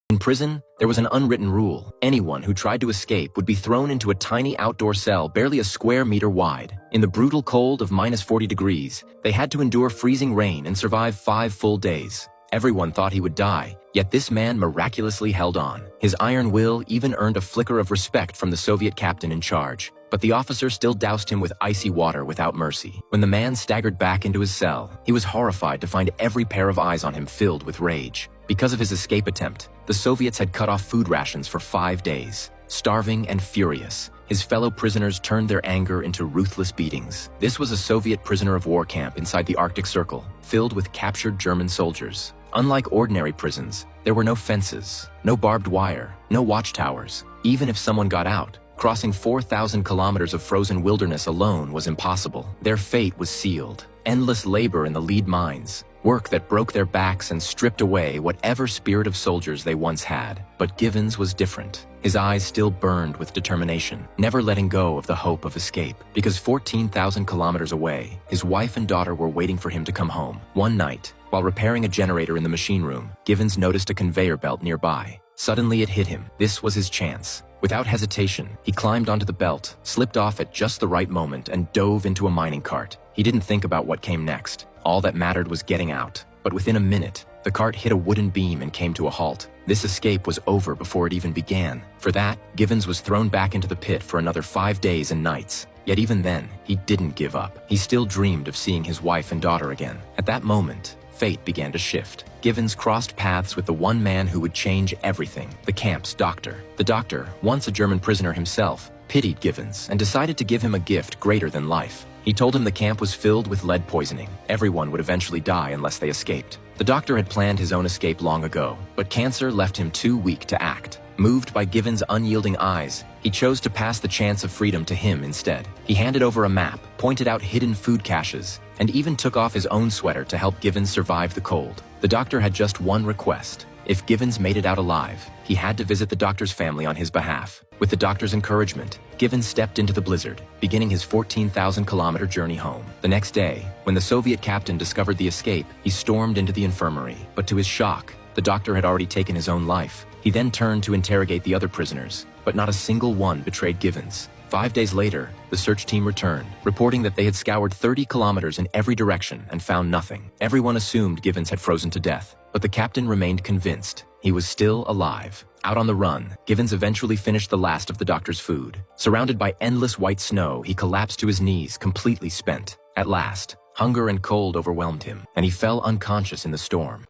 In prison, there was an unwritten rule. Anyone who tried to escape would be thrown into a tiny outdoor cell barely a square meter wide. In the brutal cold of -40 degrees, they had to endure freezing rain and survive 5 full days. Everyone thought he would die, yet this man miraculously held on. His iron will even earned a flicker of respect from the Soviet captain in charge. But the officer still doused him with icy water without mercy. When the man staggered back into his cell, he was horrified to find every pair of eyes on him filled with rage. Because of his escape attempt, the Soviets had cut off food rations for 5 days. Starving and furious, his fellow prisoners turned their anger into ruthless beatings. This was a Soviet prisoner of war camp inside the Arctic Circle, filled with captured German soldiers. Unlike ordinary prisons, there were no fences, no barbed wire, no watchtowers. Even if someone got out, crossing 4,000 kilometers of frozen wilderness alone was impossible. Their fate was sealed. Endless labor in the lead mines, work that broke their backs and stripped away whatever spirit of soldiers they once had. But Givens was different. His eyes still burned with determination, never letting go of the hope of escape. Because 14,000 kilometers away, his wife and daughter were waiting for him to come home. One night, while repairing a generator in the machine room, Givens noticed a conveyor belt nearby. Suddenly it hit him. This was his chance. Without hesitation, he climbed onto the belt, slipped off at just the right moment, and dove into a mining cart. He didn't think about what came next. All that mattered was getting out. But within a minute, the cart hit a wooden beam and came to a halt. This escape was over before it even began. For that, Givens was thrown back into the pit for another 5 days and nights. Yet even then, he didn't give up. He still dreamed of seeing his wife and daughter again. At that moment, fate began to shift. Givens crossed paths with the one man who would change everything, the camp's doctor. The doctor, once a German prisoner himself, pitied Givens and decided to give him a gift greater than life. He told him the camp was filled with lead poisoning. Everyone would eventually die unless they escaped. The doctor had planned his own escape long ago, but cancer left him too weak to act. Moved by Givens' unyielding eyes, he chose to pass the chance of freedom to him instead. He handed over a map, pointed out hidden food caches, and even took off his own sweater to help Givens survive the cold. The doctor had just one request. If Givens made it out alive, he had to visit the doctor's family on his behalf. With the doctor's encouragement, Givens stepped into the blizzard, beginning his 14,000-kilometer journey home. The next day, when the Soviet captain discovered the escape, he stormed into the infirmary. But to his shock, the doctor had already taken his own life. He then turned to interrogate the other prisoners, but not a single one betrayed Givens. 5 days later, the search team returned, reporting that they had scoured 30 kilometers in every direction and found nothing. Everyone assumed Givens had frozen to death, but the captain remained convinced he was still alive. Out on the run, Givens eventually finished the last of the doctor's food. Surrounded by endless white snow, he collapsed to his knees, completely spent. At last, hunger and cold overwhelmed him, and he fell unconscious in the storm.